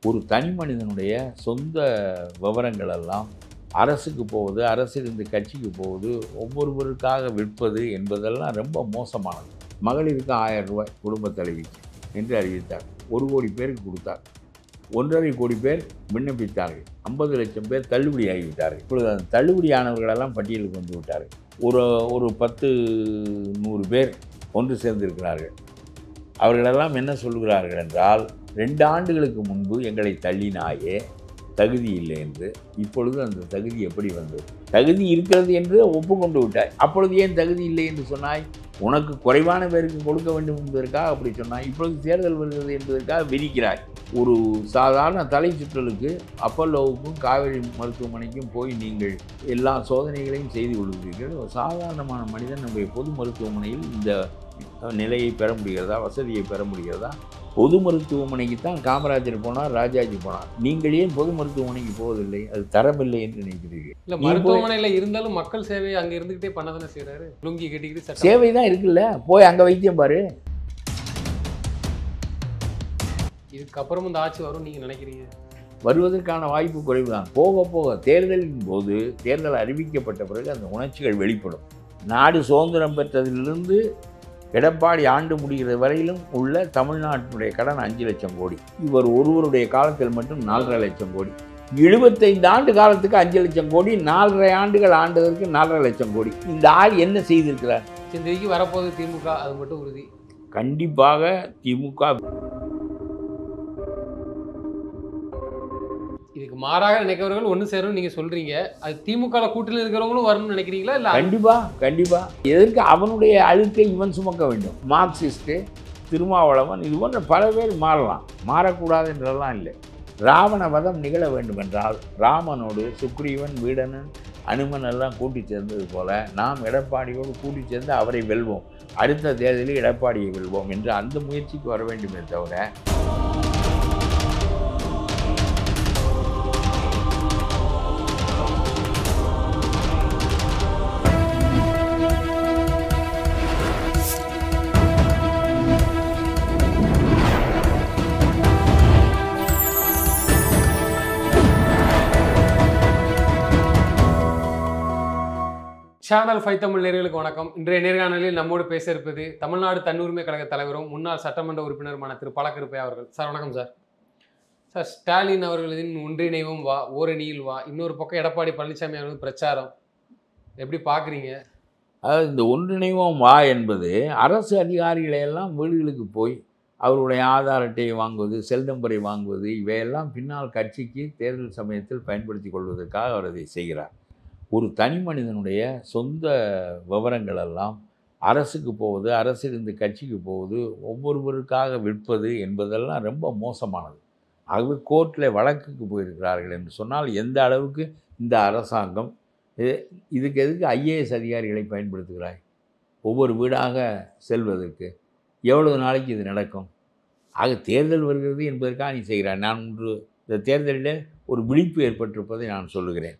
ஒரு தனி மனிதனுடைய சொந்த விவரங்கள் எல்லாம் அரசுக்கு போவது, அரசிலிருந்து கட்சிக்கு போவது, ஒவ்வொருவருக்காக விற்பது என்பதெல்லாம் ரொம்ப மோசமானது. மகளிருக்கு 1000 ரூபாய் குடும்ப தலைவிக்கு என்று அறிவித்தார். 1 கோடி பேருக்கு கொடுத்தார். 1.5 கோடி பேர் விண்ணப்பித்தார்கள். 50 லட்சம் பேர் தள்ளுபடி ஆகிவிட்டார்கள். இப்பொழுது அந்த தள்ளுபடியானவர்களெல்லாம் பட்டியலுக்கு வந்து விட்டார்கள். ஒரு 10-100 பேர் ஒன்று சேர்ந்திருக்கிறார்கள். அவர்களெல்லாம் என்ன சொல்கிறார்கள் என்றால், 2 ஆண்டுகளுக்கு முன்பு எங்களை தள்ளினாயே, தகுதி இல்லை என்று. இப்பொழுது அந்த தகுதி எப்படி வந்தது? தகுதி இருக்கிறது என்று ஒப்புக்கொண்டு விட்டாய். அப்பொழுது ஏன் தகுதி இல்லை என்று சொன்னாய்? உனக்கு குறைவான பேருக்கு கொடுக்க வேண்டும் என்பதற்காக அப்படி சொன்னாய். இப்பொழுது தேர்தல் வருகிறது என்பதற்காக விரிக்கிறாய். ஒரு சாதாரண தலை சுற்றலுக்கு அப்பல்லோவுக்கும் காவேரி மருத்துவமனைக்கும் போய் நீங்கள் எல்லா சோதனைகளையும் செய்து கொள்கிறீர்கள். ஒரு சாதாரணமான மனிதன் நம்முடைய பொது மருத்துவமனையில் இந்த நிலையை பெற முடிகிறதா, வசதியை பெற முடிகிறதா? பொது மருத்துவமனைக்கு தான் காமராஜர் போனார், ராஜாஜி போனார். நீங்கள் ஏன் பொது மருத்துவமனைக்கு போவதில்லை? அது தரமில்லை என்று நினைக்கிறீர்கள். இல்லை, மருத்துவமனையில் இருந்தாலும் மக்கள் சேவை அங்கே இருந்துக்கிட்டே பண்ண தானே செய்கிறாரு. லுங்கி கட்டிக்கிட்டு சேவை தான் இருக்குல்ல, போய் அங்கே வைத்தியம் பாரு. இதுக்கப்புறம் இந்த ஆட்சி வரும் நீங்கள் நினைக்கிறீங்க? வருவதற்கான வாய்ப்பு குறைவு தான். போக போக தேர்தலின் போது, தேர்தல் அறிவிக்கப்பட்ட பிறகு அந்த உணர்ச்சிகள் வெளிப்படும். நாடு சுதந்திரம் பெற்றதிலிருந்து எடப்பாடி ஆண்டு முடிகிற வரையிலும் உள்ள தமிழ்நாட்டினுடைய கடன் 5 லட்சம் கோடி. இவர் ஒருவருடைய காலத்தில் மட்டும் 4.5 லட்சம் கோடி. 75 ஆண்டு காலத்துக்கு 5 லட்சம் கோடி, 4.5 ஆண்டுகள் ஆண்டதற்கு 4.5 லட்சம் கோடி. இந்த ஆள் என்ன செய்திருக்கிறார்? சிந்திக்கு வரப்போகுது திமுக, அது மட்டும் உறுதி. கண்டிப்பாக திமுக. இதுக்கு மாறாக நினைக்கிறவர்கள் ஒன்று சேரும் நீங்கள் சொல்கிறீங்க. அது திமுக கூட்டணியில் இருக்கிறவங்களும் வரணும்னு நினைக்கிறீங்களா? இல்லை, கண்டிப்பாக. எதற்கு அவனுடைய அழுக்கை இவன் சுமக்க வேண்டும்? மார்க்சிஸ்ட்டு, திருமாவளவன், இது போன்ற பல பேர் மாறலாம், மாறக்கூடாது என்றெல்லாம் இல்லை. ராவண வதம் நிகழ வேண்டும் என்றால் ராமனோடு சுக்ரீவன், வீடனன், அனுமன் எல்லாம் கூட்டி சேர்ந்தது போல நாம் எடப்பாடியோடு கூட்டி சேர்ந்து அவரை வெல்வோம், அடுத்த தேர்தலில் எடப்பாடியை வெல்வோம் என்று அந்த முயற்சிக்கு வர வேண்டுமே தவிர சேனல் 5 தமிழ் நேயர்களுக்கு வணக்கம். இன்றைய நேர்காணலில் நம்மோடு பேச இருப்பது தமிழ்நாடு தன்னுரிமை கழக தலைவரும் முன்னாள் சட்டமன்ற உறுப்பினருமான திரு பழ கருப்பையா அவர்கள். சார் வணக்கம் சார். சார், ஸ்டாலின் அவர்களின் ஒன்றிணைவும் வா, ஓரணியில் வா, இன்னொரு பக்கம் எடப்பாடி பழனிசாமி அவர்கள் பிரச்சாரம், எப்படி பார்க்குறீங்க? அதாவது இந்த ஒன்றிணைவோம் வா என்பது அரசு அதிகாரிகளையெல்லாம் வீடுகளுக்கு போய் அவருடைய ஆதார் அட்டையை வாங்குவது, செல் நம்பரை வாங்குவது, இவையெல்லாம் பின்னால் கட்சிக்கு தேர்தல் சமயத்தில் பயன்படுத்தி கொள்வதற்காக அவர் அதை செய்கிறார். ஒரு தனி மனிதனுடைய சொந்த விவரங்கள் எல்லாம் அரசுக்கு போவது, அரசிலிருந்து கட்சிக்கு போவது, ஒவ்வொருவருக்காக விற்பது என்பதெல்லாம் ரொம்ப மோசமானது. ஆகவே கோர்ட்டில் வழக்குக்கு போயிருக்கிறார்கள் என்று சொன்னால் எந்த அளவுக்கு இந்த அரசாங்கம் இதுக்கு எதுக்கு ஐஏஎஸ் அதிகாரிகளை பயன்படுத்துகிறாய்? ஒவ்வொரு வீடாக செல்வதற்கு எவ்வளவு நாளைக்கு இது நடக்கும்? ஆக தேர்தல் வருகிறது என்பதற்காக நீ செய்கிறாய். நான் இந்த தேர்தலில் ஒரு விழிப்பு ஏற்பட்டிருப்பதை நான் சொல்லுகிறேன்.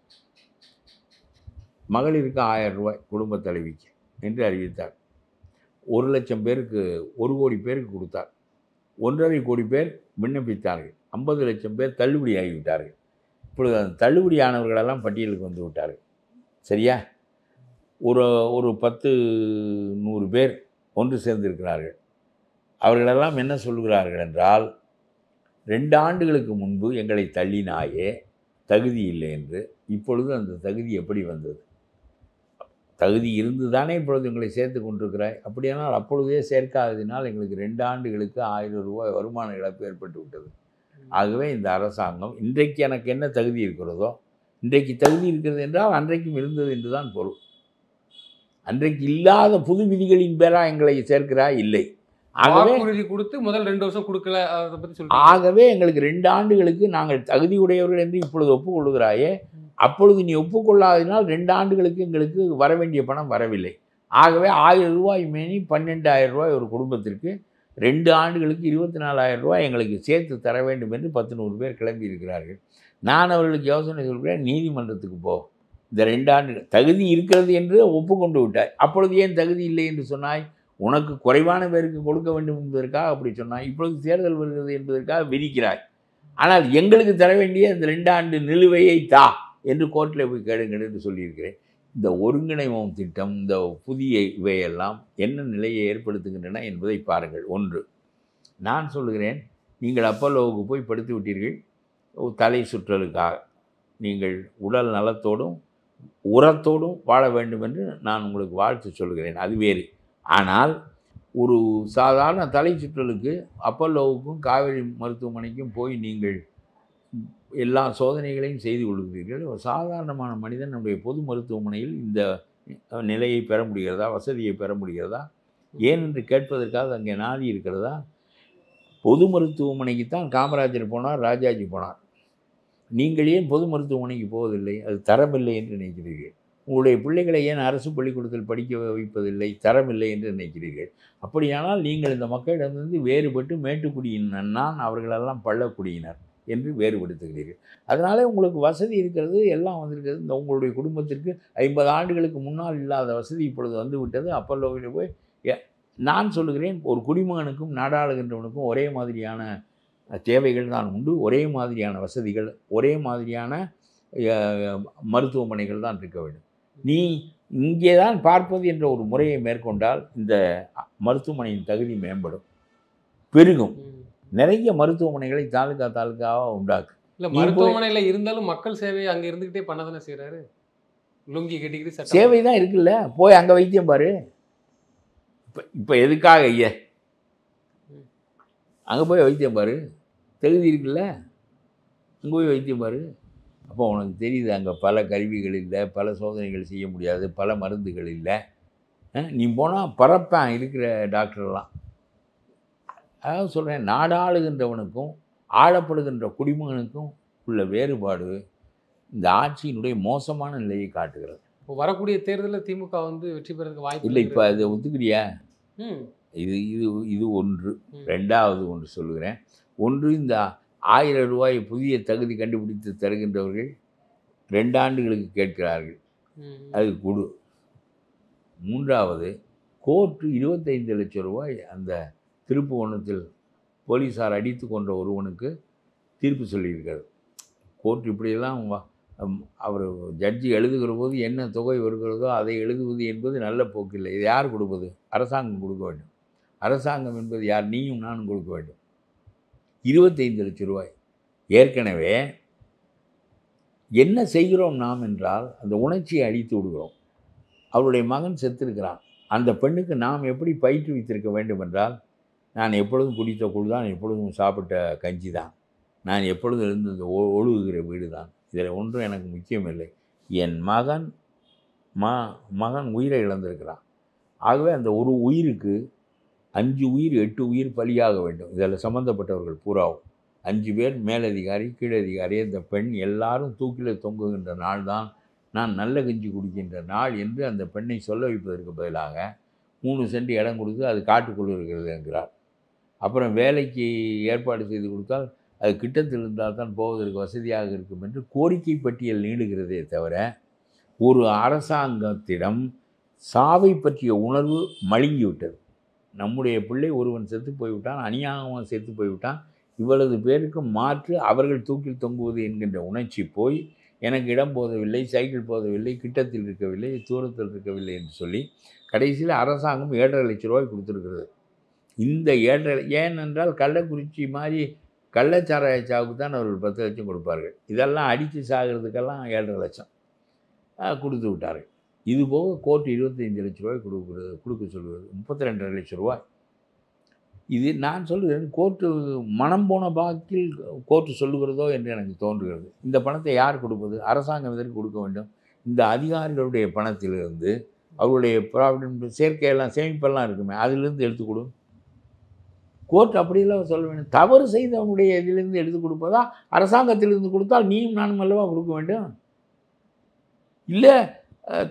மகளிருக்கு 1000 ரூபாய் குடும்ப தலைவிக்கு என்று அறிவித்தார். 1 லட்சம் பேருக்கு, 1 கோடி பேருக்கு கொடுத்தார். 1.5 கோடி பேர் விண்ணப்பித்தார்கள். 50 லட்சம் பேர் தள்ளுபடி ஆகிவிட்டார்கள். இப்பொழுது அந்த தள்ளுபடியானவர்களெல்லாம் பட்டியலுக்கு வந்து விட்டார்கள். சரியா? ஒரு 10-100 பேர் ஒன்று சேர்ந்திருக்கிறார்கள். அவர்களெல்லாம் என்ன சொல்கிறார்கள் என்றால், 2 ஆண்டுகளுக்கு முன்பு எங்களை தள்ளினாயே, தகுதி இல்லை என்று. இப்பொழுது அந்த தகுதி எப்படி வந்தது? தகுதி இருந்து தானே இப்பொழுது எங்களை சேர்த்து கொண்டிருக்கிறாய். அப்படியானால் அப்பொழுதே சேர்க்காததினால் எங்களுக்கு 2 ஆண்டுகளுக்கு 1000 ரூபாய் வருமான இழப்பு ஏற்பட்டு விட்டது. ஆகவே இந்த அரசாங்கம் இன்றைக்கு எனக்கு என்ன தகுதி இருக்கிறதோ, இன்றைக்கு தகுதி இருக்கிறது என்றால் அன்றைக்கும் இருந்தது என்று தான் பொருள். அன்றைக்கு இல்லாத புது விதிகளின் பேராக எங்களை சேர்க்கிறாய்? இல்லை. ஆகவே கொடுத்து முதல் 2 வருஷம் கொடுக்கல, அதை பற்றி சொல்லி. ஆகவே எங்களுக்கு 2 ஆண்டுகளுக்கு நாங்கள் தகுதி உடையவர்கள் என்று இப்பொழுது ஒப்புக்கொள்கிறாயே, அப்பொழுது நீ ஒப்புக்கொள்ளாததினால் 2 ஆண்டுகளுக்கு எங்களுக்கு வர வேண்டிய பணம் வரவில்லை. ஆகவே 1000 ரூபாய் மேனி 12,000 ரூபாய் ஒரு குடும்பத்திற்கு 2 ஆண்டுகளுக்கு 24,000 ரூபாய் எங்களுக்கு சேர்த்து தர வேண்டும் என்று 10-100 பேர் கிளம்பி இருக்கிறார்கள். நான் அவர்களுக்கு யோசனை சொல்கிறேன், நீதிமன்றத்துக்கு போ. இந்த 2 ஆண்டுகள் தகுதி இருக்கிறது என்று ஒப்புக்கொண்டு விட்டாய். அப்பொழுது ஏன் தகுதி இல்லை என்று சொன்னாய்? உனக்கு குறைவான பேருக்கு கொடுக்க வேண்டும் என்பதற்காக அப்படி சொன்னாய். இப்பொழுது தேர்தல் வருகிறது என்பதற்காக விரிக்கிறாய். ஆனால் எங்களுக்கு தர வேண்டிய இந்த 2 ஆண்டு நிலுவையை தா என்று கோர்ட்டில் போய் கேளுங்கள் என்று சொல்லியிருக்கிறேன். இந்த ஒருங்கிணைவும் திட்டம், இந்த புதிய இவையெல்லாம் என்ன நிலையை ஏற்படுத்துகின்றன என்பதை பாருங்கள். ஒன்று, நான் சொல்லுகிறேன், நீங்கள் அப்பல்லோவுக்கு போய் படுத்து விட்டீர்கள் தலை சுற்றலுக்காக. நீங்கள் உடல் நலத்தோடும் உரத்தோடும் வாழ வேண்டும் என்று நான் உங்களுக்கு வாழ்த்து சொல்கிறேன், அது வேறு. ஆனால் ஒரு சாதாரண தலை சுற்றலுக்கு அப்பல்லோவுக்கும் காவேரி மருத்துவமனைக்கும் போய் நீங்கள் எல்லா சோதனைகளையும் செய்து கொள்கிறீர்கள். ஒரு சாதாரணமான மனிதன் நம்முடைய பொது மருத்துவமனையில் இந்த நிலையை பெற முடிகிறதா, வசதியை பெற முடிகிறதா, ஏன் என்று கேட்பதற்காக அங்கே நாதி இருக்கிறதா? பொது மருத்துவமனைக்கு தான் காமராஜர் போனார், ராஜாஜி போனார். நீங்கள் ஏன் பொது மருத்துவமனைக்கு போவதில்லை? அது தரமில்லை என்று நினைக்கிறீர்கள். உங்களுடைய பிள்ளைகளை ஏன் அரசு பள்ளிக்கூடத்தில் படிக்க வைப்பதில்லை? தரமில்லை என்று நினைக்கிறீர்கள். அப்படியானால் நீங்கள் இந்த மக்களிடமிருந்து வேறுபட்டு மேட்டுக்குடியினர் நான், அவர்களெல்லாம் பள்ளக்குடியினர் என்று வேறுபடுத்துகிறீர்கள். அதனாலே உங்களுக்கு வசதி இருக்கிறது, எல்லாம் வந்திருக்கிறது. இந்த உங்களுடைய குடும்பத்திற்கு 50 ஆண்டுகளுக்கு முன்னால் இல்லாத வசதி இப்பொழுது வந்துவிட்டது. அப்பல்லோவில் போய் நான் சொல்லுகிறேன், ஒரு குடிமகனுக்கும் நாடாளுகின்றவனுக்கும் ஒரே மாதிரியான தேவைகள் தான் உண்டு, ஒரே மாதிரியான வசதிகள், ஒரே மாதிரியான மருத்துவமனைகள் தான் இருக்க வேண்டும். நீ இங்கே தான் பார்ப்பது என்ற ஒரு முறையை மேற்கொண்டால் இந்த மருத்துவமனையின் தகுதி மேம்படும், பெருகும். நிறைய மருத்துவமனைகளை தாலுக்காவாக உண்டாக்கு. இல்லை, மருத்துவமனையில் இருந்தாலும் மக்கள் சேவை அங்கே இருந்துக்கிட்டே பண்ண தானே செய்கிறாரு. லுங்கி கட்டிக்கிட்டு சேவை தான் இருக்குல்ல, போய் அங்கே வைத்தியம் பாரு. இப்போ எதுக்காக ஐயா அங்கே போய் வைத்தியம் பாரு, தகுதி இருக்குல்ல, அங்கே போய் வைத்தியம் பாரு. அப்போ உனக்கு தெரியுது அங்கே பல கருவிகள் இல்லை, பல சோதனைகள் செய்ய முடியாது, பல மருந்துகள் இல்லை. நீ போனால் பரப்பான் இருக்கிற டாக்டர்லாம். அதாவது சொல்கிறேன், நாடாளுகின்றவனுக்கும் ஆளப்படுகின்ற குடிமகனுக்கும் உள்ள வேறுபாடு இந்த ஆட்சியினுடைய மோசமான நிலையை காட்டுகிறது. இப்போ வரக்கூடிய தேர்தலில் திமுக வந்து வெற்றி பெறதுக்கு வாய்ப்பு இல்லை. இப்போ அதை ஒத்துக்கிறியா? இது இது இது ஒன்று. ரெண்டாவது ஒன்று சொல்லுகிறேன். ஒன்று, இந்த 1000 ரூபாய் புதிய தகுதி கண்டுபிடித்து தருகின்றவர்கள் 2 ஆண்டுகளுக்கு கேட்கிறார்கள், அது கொடு. மூன்றாவது, கோர்ட்டு 25 லட்சம் ரூபாய் அந்த திருப்புவனத்தில் போலீஸார் அடித்து கொன்ற ஒருவனுக்கு தீர்ப்பு சொல்லியிருக்கிறது. கோர்ட் இப்படியெல்லாம் அவர் ஜட்ஜி எழுதுகிற போது என்ன தொகை வருகிறதோ அதை எழுதுவது என்பது நல்ல போக்கில்லை. இது யார் கொடுப்பது? அரசாங்கம் கொடுக்க வேண்டும். அரசாங்கம் என்பது யார்? நீயும் நானும் கொடுக்க வேண்டும். 25 லட்சம் ரூபாய். ஏற்கனவே என்ன செய்கிறோம் நாம் என்றால் அந்த உணர்ச்சியை அழித்து விடுகிறோம். அவருடைய மகன் செத்திருக்கிறான். அந்த பெண்ணுக்கு நாம் எப்படி பயிற்றுவித்திருக்க வேண்டும் என்றால், நான் எப்பொழுதும் குடித்த குழு தான், எப்பொழுதும் சாப்பிட்ட கஞ்சி தான், நான் எப்பொழுதும் இருந்து ஒழுகுகிற வீடு தான், இதில் ஒன்றும் எனக்கு முக்கியமில்லை. என் மகன் உயிரை இழந்திருக்கிறான். ஆகவே அந்த ஒரு உயிருக்கு 5 உயிர் 8 உயிர் பலியாக வேண்டும். இதில் சம்மந்தப்பட்டவர்கள் பூராவும் 5 பேர், மேலதிகாரி கீழதிகாரி, அந்த பெண், எல்லாரும் தூக்கில் தொங்குகின்ற நாள் தான் நான் நல்ல கஞ்சி குடிக்கின்ற நாள் என்று அந்த பெண்ணை சொல்ல வைப்பதற்கு பதிலாக 3 சென்ட் இடம் கொடுத்து அது காட்டுக்குள் இருக்கிறது என்கிறார். அப்புறம் வேலைக்கு ஏற்பாடு செய்து கொடுத்தால் அது கிட்டத்தில் இருந்தால் தான் போவதற்கு வசதியாக இருக்கும் என்று கோரிக்கை பட்டியல் நீடுகிறதே தவிர, ஒரு அரசாங்கத்திடம் சாவை பற்றிய உணர்வு மழுங்கிவிட்டது. நம்முடைய பிள்ளை ஒருவன் செத்து போய்விட்டான், அநியாயமாக செத்து போய்விட்டான், இவ்வளவு பேருக்கு மாற்று அவர்கள் தூக்கில் தொங்குவது என்கின்ற உணர்ச்சி போய், எனக்கு இடம் போதவில்லை, சைக்கிள் போதவில்லை, கிட்டத்தில் இருக்கவில்லை, தூரத்தில் இருக்கவில்லை என்று சொல்லி கடைசியில் அரசாங்கம் 7.5 லட்சம் ரூபாய் கொடுத்துருக்கிறது. இந்த 7.5, ஏனென்றால் கள்ளக்குறிச்சி மாதிரி கள்ளச்சாராய சாவுக்கு தான் அவர்கள் 10 லட்சம் கொடுப்பார்கள். இதெல்லாம் அடித்து சாகிறதுக்கெல்லாம் 7.5 லட்சம் கொடுத்து விட்டார்கள். இதுபோக கோர்ட்டு 25 லட்ச ரூபாய் கொடுக்க சொல்கிறது, 32.5 லட்சம் ரூபாய். இது நான் சொல்லுகிறேன், கோர்ட்டு மனம் போன பாக்கில் கோர்ட்டு சொல்லுகிறதோ என்று எனக்கு தோன்றுகிறது. இந்த பணத்தை யார் கொடுப்பது? அரசாங்கம் இதற்கு கொடுக்க வேண்டும். இந்த அதிகாரிகளுடைய பணத்திலிருந்து அவருடைய ப்ராவிடன்ட் சேர்க்கையெல்லாம் சேமிப்பெல்லாம் இருக்குமே, அதிலிருந்து எடுத்து கொடு. கோர்ட் அப்படியெல்லாம் சொல்ல வேண்டும். தவறு செய்தவனுடைய இதிலிருந்து எடுத்து கொடுப்பதா, அரசாங்கத்திலிருந்து கொடுத்தால் நீயும் நானும் அல்லவா கொடுக்க வேண்டும்? இல்லை,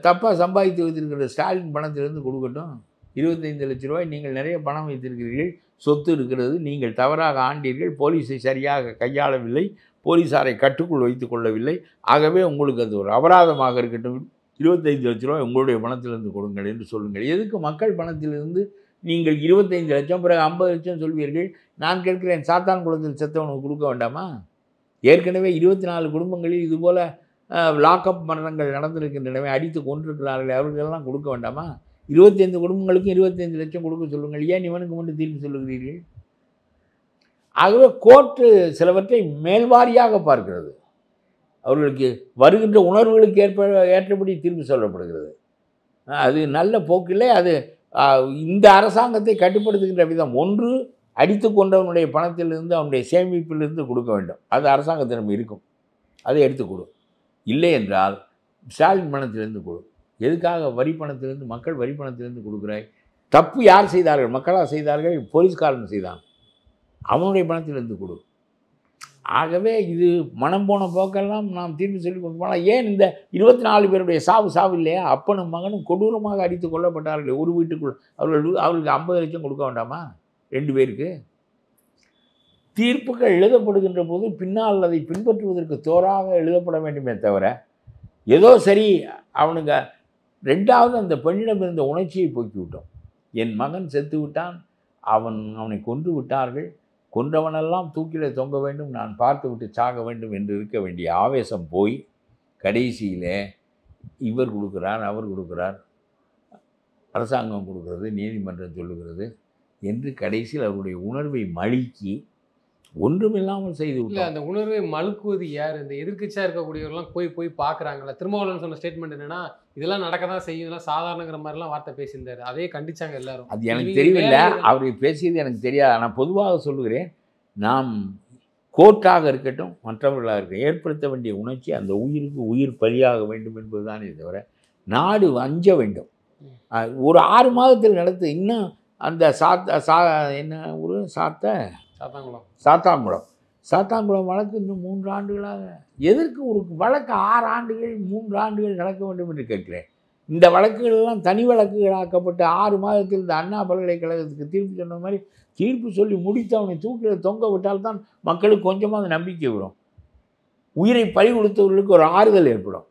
தப்பாக சம்பாதித்து வைத்திருக்கிற ஸ்டாலின் பணத்திலிருந்து கொடுக்கட்டும். 25 லட்ச ரூபாய் நீங்கள் நிறைய பணம் வைத்திருக்கிறீர்கள், சொத்து இருக்கிறது, நீங்கள் தவறாக ஆண்டீர்கள், போலீஸை சரியாக கையாளவில்லை, போலீஸாரை கட்டுக்குள் வைத்து கொள்ளவில்லை, ஆகவே உங்களுக்கு அது ஒரு அபராதமாக இருக்கட்டும், 25 லட்ச ரூபாய் உங்களுடைய பணத்திலிருந்து கொடுங்கள் என்று சொல்லுங்கள். எதுக்கு மக்கள் பணத்திலிருந்து நீங்கள் 25 லட்சம் பிறகு 50 லட்சம் சொல்வீர்கள்? நான் கேட்கிறேன், சாத்தான் குளத்தில் செத்தவனுக்கு கொடுக்க வேண்டாமா? ஏற்கனவே 24 குடும்பங்களில் இதுபோல் லாக்அப் மரணங்கள் நடந்திருக்கின்றனவே, அடித்து கொண்டிருக்கிறார்கள், அவர்களுக்கெல்லாம் கொடுக்க வேண்டாமா? 25 குடும்பங்களுக்கும் 25 லட்சம் கொடுக்க சொல்லுங்கள். ஏன் இவனுக்கு மட்டும் தீர்ப்பு சொல்லுகிறீர்கள்? ஆகவே கோர்ட்டு சிலவற்றை மேல்வாரியாக பார்க்கிறது. அவர்களுக்கு வருகின்ற உணர்வுகளுக்கு ஏற்றபடி தீர்ப்பு சொல்லப்படுகிறது. அது நல்ல போக்கிலே அது இந்த அரசாங்கத்தை கட்டுப்படுத்துகின்ற விதம். ஒன்று, அடித்து கொண்டவனுடைய பணத்திலிருந்து அவனுடைய சேமிப்பிலிருந்து கொடுக்க வேண்டும். அது அரசாங்கத்திடம் இருக்கும், அதை எடுத்து கொடு. இல்லை என்றால் ஸ்டாலின் பணத்திலிருந்து கொடு. எதுக்காக வரி பணத்திலிருந்து, மக்கள் வரி பணத்திலிருந்து கொடுக்குறாய்? தப்பு யார் செய்தார்கள்? மக்களாக செய்தார்கள், போலீஸ்காரன் செய்தான், அவனுடைய பணத்திலிருந்து கொடு. ஆகவே இது மனம் போன போக்கெல்லாம் நாம் தீர்ப்பு சொல்லி கொண்டு போனால், ஏன் இந்த 24 பேருடைய சாவு இல்லையா? அப்பனும் மகனும் கொடூரமாக அடித்து கொல்லப்பட்டார்கள் ஒரு வீட்டுக்குள். அவர்களுக்கு 50 லட்சம் கொடுக்க வேண்டாமா 2 பேருக்கு? தீர்ப்புகள் எழுதப்படுகின்ற போது பின்னால் அதை பின்பற்றுவதற்கு தோறாக எழுதப்பட வேண்டுமே தவிர, ஏதோ சரி அவனுங்க. 2வது, அந்த பெண்ணிடம் இருந்த உணர்ச்சியை போக்கி விட்டோம். என் மகன் செத்து விட்டான், அவனை கொன்று விட்டார்கள், கொன்றவனெல்லாம் தூக்கில் தொங்க வேண்டும், நான் பார்த்து விட்டு சாக வேண்டும் என்று இருக்க வேண்டிய ஆவேசம் போய் கடைசியில் இவர் கொடுக்குறார், அவர் கொடுக்குறார், அரசாங்கம் கொடுக்குறது, நீதிமன்றம் சொல்லுகிறது என்று கடைசியில் அவருடைய உணர்வை மழுக்கி ஒன்றுமில்லாமல் செய்து இல்லை. அந்த உணர்வை மழுக்குவது யார்? இந்த எதிர்க்கட்சியாக இருக்கக்கூடியவர்கள்லாம் போய் பார்க்குறாங்களா? திருமாவளவன் சொன்ன ஸ்டேட்மெண்ட் என்னன்னா, இதெல்லாம் நடக்க தான் செய்யும், இதெல்லாம் சாதாரணங்கிற மாதிரிலாம் வார்த்தை பேசியிருந்தார். அதே கண்டிச்சாங்க எல்லாரும். அது எனக்கு தெரியவில்லை, அவர் பேசியது எனக்கு தெரியாது. ஆனால் பொதுவாக சொல்லுகிறேன், நாம் கோர்ட்டாக இருக்கட்டும், மற்றவர்களாக இருக்கட்டும், ஏற்படுத்த வேண்டிய உணர்ச்சி அந்த உயிருக்கு உயிர் பலியாக வேண்டும் என்பதுதானே தவிர நாடு அஞ்ச வேண்டும். ஒரு 6 மாதத்தில் நடத்து. இன்னும் அந்த என்ன ஊர்? சாத்தாங்குளம் வழக்கு இன்னும் 3 ஆண்டுகளாக. எதற்கு ஒரு வழக்கு 6 ஆண்டுகள் 3 ஆண்டுகள் நடக்க வேண்டும் என்று கேட்கிறேன். இந்த வழக்குகளெல்லாம் தனி வழக்குகளாக்கப்பட்டு 6 மாதத்தில் இந்த அண்ணா பல்கலைக்கழகத்துக்கு தீர்ப்பு சொன்ன மாதிரி தீர்ப்பு சொல்லி முடித்து அவனை தூக்கில் தொங்க விட்டால்தான் மக்களுக்கு கொஞ்சமாக நம்பிக்கை வரும். உயிரை பறி கொடுத்தவர்களுக்கு ஒரு ஆறுதல் ஏற்படும்.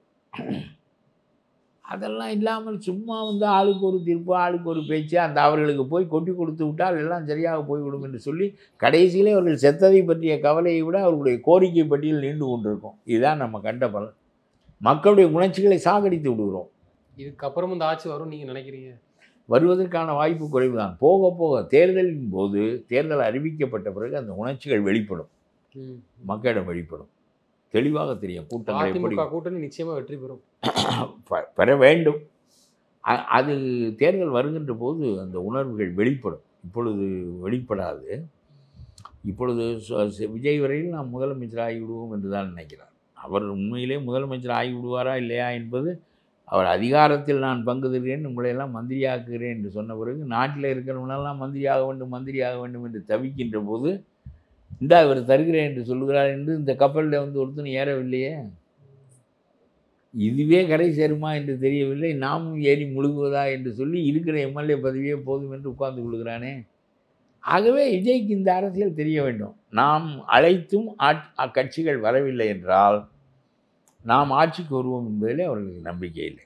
அதெல்லாம் இல்லாமல் சும்மா ஆளுக்கு ஒரு தீர்ப்பு, ஆளுக்கு ஒரு பேச்சு, அந்த அவர்களுக்கு போய் கொட்டி கொடுத்து விட்டால் எல்லாம் சரியாக போய்விடும் என்று சொல்லி கடைசியிலே அவர்கள் செத்ததை பற்றிய கவலையை விட அவர்களுடைய கோரிக்கை பட்டியல் நீண்டு கொண்டிருக்கும். இதுதான் நம்ம கண்ட பலன். மக்களுடைய உணர்ச்சிகளை சாகடித்து விடுகிறோம். இதுக்கப்புறம் இந்த ஆட்சி வரும் நீங்கள் நினைக்கிறீங்க? வருவதற்கான வாய்ப்பு குறைவு தான். போக போக தேர்தலின் போது, தேர்தல் அறிவிக்கப்பட்ட பிறகு அந்த உணர்ச்சிகள் வெளிப்படும், மக்களிடம் வெளிப்படும், தெளிவாக தெரியும். கூட்டணி நிச்சயமாக வெற்றி பெற வேண்டும். அது தேர்தல் வருகின்ற போது அந்த உணர்வுகள் வெளிப்படும். இப்பொழுது வெளிப்படாது. இப்பொழுது விஜய் வரையில் நாம் முதலமைச்சர் ஆகிவிடுவோம் என்று தான் நினைக்கிறார். அவர் உண்மையிலே முதலமைச்சர் ஆகிவிடுவாரா இல்லையா என்பது, அவர் அதிகாரத்தில் நான் பங்கு தருகிறேன், உங்களையெல்லாம் மந்திரியாக்குகிறேன் என்று சொன்ன பிறகு நாட்டில் இருக்கிறவனெல்லாம் மந்திரியாக வேண்டும் என்று தவிக்கின்ற போது, இந்தா இவர் தருகிறேன் என்று சொல்லுகிறார் என்று இந்த கப்பலில் ஒருத்தன் ஏறவில்லையே, இதுவே கரை சேருமா என்று தெரியவில்லை, நாமும் ஏறி முழுகுவதா என்று சொல்லி இருக்கிற எம்எல்ஏ பதவியே போதும் என்று உட்கார்ந்து கொள்கிறானே. ஆகவே விஜய்க்கு இந்த அரசியல் தெரிய வேண்டும். நாம் அழைத்தும் கட்சிகள் வரவில்லை என்றால் நாம் ஆட்சிக்கு வருவோம் என்பதிலே அவர்களுக்கு நம்பிக்கை இல்லை.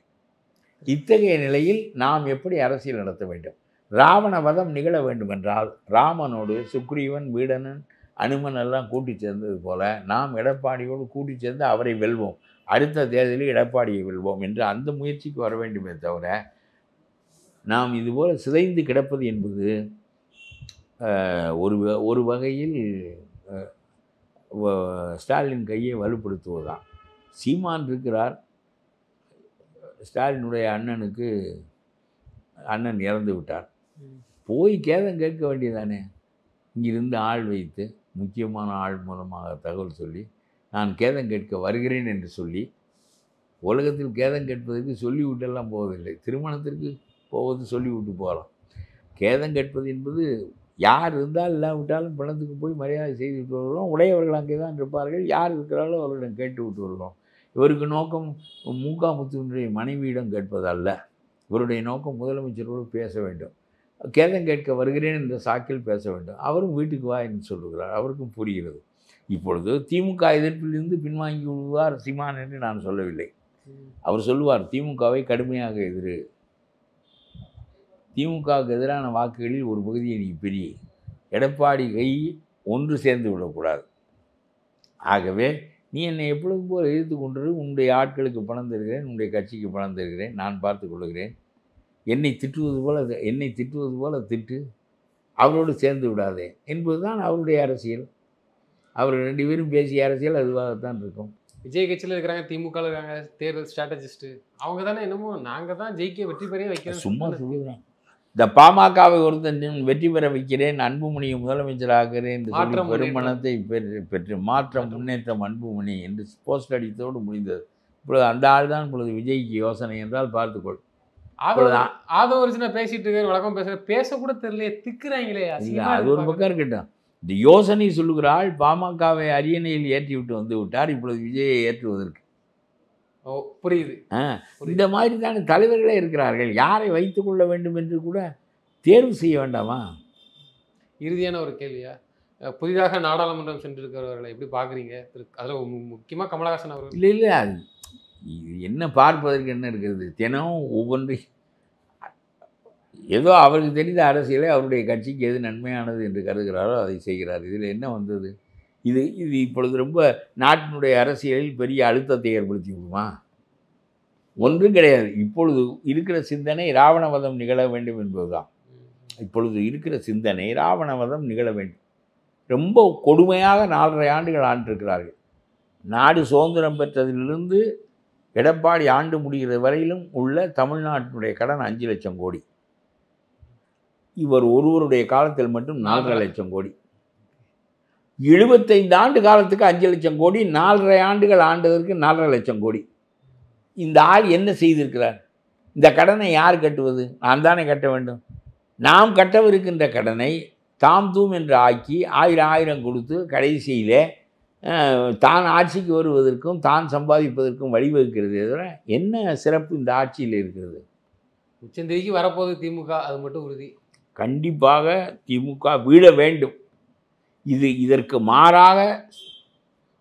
இத்தகைய நிலையில் நாம் எப்படி அரசியல் நடத்த வேண்டும்? ராவண வதம் நிகழ வேண்டுமென்றால் ராமனோடு சுக்ரீவன், வீடனன், அனுமன் எல்லாம் கூட்டி சேர்ந்தது போல நாம் எடப்பாடியோடு கூட்டி சேர்ந்து அவரை வெல்வோம், அடுத்த தேர்தலில் எடப்பாடியை வெல்வோம் என்று அந்த முயற்சிக்கு வர வேண்டுமே தவிர, நாம் இதுபோல் சிதைந்து கிடப்பது என்பது ஒரு வகையில் ஸ்டாலின் கையை வலுப்படுத்துவதுதான். சீமான் இருக்கிறார், ஸ்டாலினுடைய அண்ணன் இறந்து விட்டார், போய் கேதம் கேட்க வேண்டியதானே. இங்கிருந்து ஆள் வைத்து முக்கியமான ஆள் மூலமாக தகவல் சொல்லி நான் கேதம் கேட்க வருகிறேன் என்று சொல்லி, உலகத்தில் கேதம் கேட்பதற்கு சொல்லிவிட்டெல்லாம் போவதில்லை, திருமணத்திற்கு போவது சொல்லிவிட்டு போகலாம். கேதம் கேட்பது என்பது யார் இருந்தால் இல்லாவிட்டாலும் பணத்துக்கு போய் மரியாதை செய்துவிட்டு வருகிறோம். உடையவர்கள் அங்கே தான் இருப்பார்கள், யார் இருக்கிறாலும் அவர்களிடம் கேட்டு விட்டு வருகிறோம். இவருக்கு நோக்கம் முத்துவினுடைய மனைவியிடம் கேட்பதல்ல, இவருடைய நோக்கம் முதலமைச்சரோடு பேச வேண்டும், கேதம் கேட்க வருகிறேன் என்ற சாக்கில் பேச வேண்டும். அவரும் வீட்டுக்கு வா என்று சொல்லுகிறார், அவருக்கும் புரிகிறது. இப்பொழுது திமுக எதிர்ப்பிலிருந்து பின்வாங்கி விடுவார் சீமான் என்று நான் சொல்லவில்லை. அவர் சொல்லுவார், திமுகவை கடுமையாக எதிரு, திமுகவுக்கு எதிரான வாக்குகளில் ஒரு பகுதியை நீ பிரி, எடப்பாடி கை ஒன்று சேர்ந்து விடக்கூடாது, ஆகவே நீ என்னை எப்பொழுதும் போல் எதிர்த்து கொண்டு உன்னுடைய ஆட்களுக்கு பணம் தருகிறேன், உன்னுடைய கட்சிக்கு பணம் தருகிறேன், நான் பார்த்து கொள்கிறேன். என்னை திட்டுவது போல திட்டு, அவரோடு சேர்ந்து விடாதே என்பதுதான் அவருடைய அரசியல். அவர்கள் 2 பேரும் பேசிய அரசியல் அதுவாகத்தான் இருக்கும். விஜய் கட்சியில் இருக்கிறாங்க, திமுகவில் இருக்காங்க, தேர்தல் ஸ்ட்ராட்டஜிஸ்ட்டு. அவங்க தானே என்னமோ நாங்கள் தான் ஜெயிக்க வெற்றி பெற வைக்கிறோம். சும்மா சொல்லுறேன். இந்த பாமகவை ஒருத்தன் வெற்றி பெற வைக்கிறேன், அன்புமணியை முதலமைச்சராகிறேன் என்று சொல்லி பெருமனத்தை பெற்று மாற்றம் முன்னேற்றம் அன்புமணி என்று போஸ்ட் அடித்தோடு முடிந்தது. இப்பொழுது அந்த ஆள் தான் இப்பொழுது விஜய்க்கு யோசனை என்றால் பார்த்துக்கொள். ஆதவ ஒரிஜினா பேசிட்டு இருக்காரு, வழக்கம் பேசக்கூட தெரியலையே, திக்குறாங்களே. அது ஒரு பக்கம் இருக்கட்டும். இந்த யோசனை சொல்லுகிற ஆள் பாமகவை அரியணையில் ஏற்றி விட்டு வந்து விட்டார். இப்பொழுது விஜயை ஏற்றுவதற்கு. ஓ, புரியுது. இந்த மாதிரி தானே தலைவர்களே இருக்கிறார்கள். யாரை வைத்துக் கொள்ள வேண்டும் என்று கூட தேர்வு செய்ய வேண்டாமா? இறுதியான ஒரு கேள்வியா, புதிதாக நாடாளுமன்றம் சென்றிருக்கிறவர்களை எப்படி பார்க்குறீங்க? அதில் முக்கியமாக கமலஹாசன் அவர்கள். இல்லை அது என்ன பார்ப்பதற்கு என்ன இருக்கிறது? தினம் ஒவ்வொன்றை ஏதோ அவருக்கு தெரிந்த அரசியலை அவருடைய கட்சிக்கு எது நன்மையானது என்று கருதுகிறாரோ அதை செய்கிறார். இதில் என்ன வந்தது? இது இப்பொழுது ரொம்ப நாட்டினுடைய அரசியலில் பெரிய அழுத்தத்தை ஏற்படுத்தி விடுமா? ஒன்றும் கிடையாது. இப்பொழுது இருக்கிற சிந்தனை ராவணவதம் நிகழ வேண்டும் என்பதுதான். இப்பொழுது இருக்கிற சிந்தனை ராவணவதம் நிகழ வேண்டும். ரொம்ப கொடுமையாக 4.5 ஆண்டுகள் ஆண்டிருக்கிறார்கள். நாடு சுதந்திரம் பெற்றதிலிருந்து எடப்பாடி ஆண்டு முடிகிற வரையிலும் உள்ள தமிழ்நாட்டினுடைய கடன் 5 லட்சம் கோடி. இவர் ஒருவருடைய காலத்தில் மட்டும் 4.5 லட்சம் கோடி. 75 ஆண்டு காலத்துக்கு 5 லட்சம் கோடி, 4.5 ஆண்டுகள் ஆண்டதற்கு 4.5 லட்சம் கோடி. இந்த ஆள் என்ன செய்திருக்கிறார்? இந்த கடனை யார் கட்டுவது? நான் தானே கட்ட வேண்டும். நாம் கட்டவிருக்கின்ற கடனை தாம் தூம் என்று ஆக்கி 1000 கொடுத்து கடைசியிலே தான் ஆட்சிக்கு வருவதற்கும் தான் சம்பாதிப்பதற்கும் வழிவகுக்கிறது. தவிர என்ன சிறப்பு இந்த ஆட்சியில் இருக்கிறது? உச்சந்தேதிக்கு வரப்போகுது திமுக, அது மட்டும் உறுதி. கண்டிப்பாக திமுக வீழ வேண்டும். இதற்கு மாறாக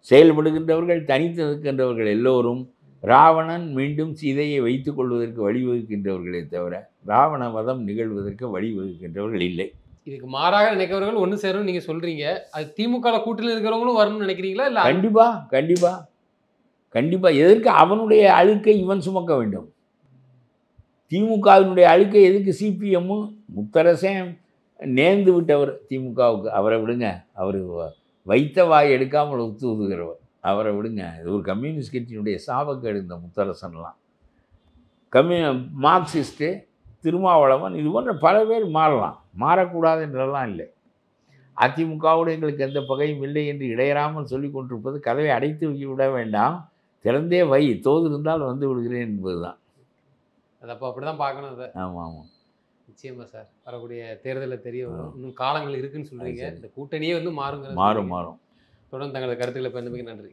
செயல்படுகின்றவர்கள், தனித்து நிற்கின்றவர்கள் எல்லோரும் ராவணன் மீண்டும் சீதையை வைத்துக் கொள்வதற்கு வழிவகுக்கின்றவர்களே தவிர ராவண வதம் நிகழ்வதற்கு வழிவகுக்கின்றவர்கள் இல்லை. இதுக்கு மாறாக நினைக்கிறவர்கள் ஒன்று சேரும் நீங்கள் சொல்கிறீங்க. அது திமுக கூட்டத்தில் இருக்கிறவங்களும் வரணும்னு நினைக்கிறீங்களா? இல்லை, கண்டிப்பாக எதற்கு அவனுடைய அழுக்கை இவன் சுமக்க வேண்டும்? திமுகவினுடைய அழுக்கை எதுக்கு சிபிஎம்மும் முத்தரசன் நேர்ந்து விட்டவர் திமுகவுக்கு. அவரை விடுங்க. அவர் வைத்த வாய் எடுக்காமல் ஒத்து ஊதுகிறவர். அவரை விடுங்க. இது ஒரு கம்யூனிஸ்ட் கட்சியினுடைய சாபக்கேடு இந்த முத்தரசன்லாம். மார்க்சிஸ்ட்டு, திருமாவளவன், இது போன்ற பல பேர் மாறலாம். மாறக்கூடாது என்றெல்லாம் இல்லை. அதிமுகவோடு எங்களுக்கு எந்த பகையும் இல்லை என்று இடையறாமல் சொல்லி கொண்டிருப்பது கதவை அடைத்து விட வேண்டாம், திறந்தே வை, தோது இருந்தால் வந்து விடுகிறேன் என்பது தான். அது அப்போ அப்படி தான் பார்க்கணும் அதை. ஆமாம், நிச்சயமாக சார். வரக்கூடிய தேர்தலில் தெரிய வரும். இன்னும் காலங்கள் இருக்குன்னு சொல்கிறீங்க. இந்த கூட்டணியே வந்து மாறும். தொடர்ந்து தங்களது கருத்துக்களை பகிர்ந்தமைக்கு நன்றி.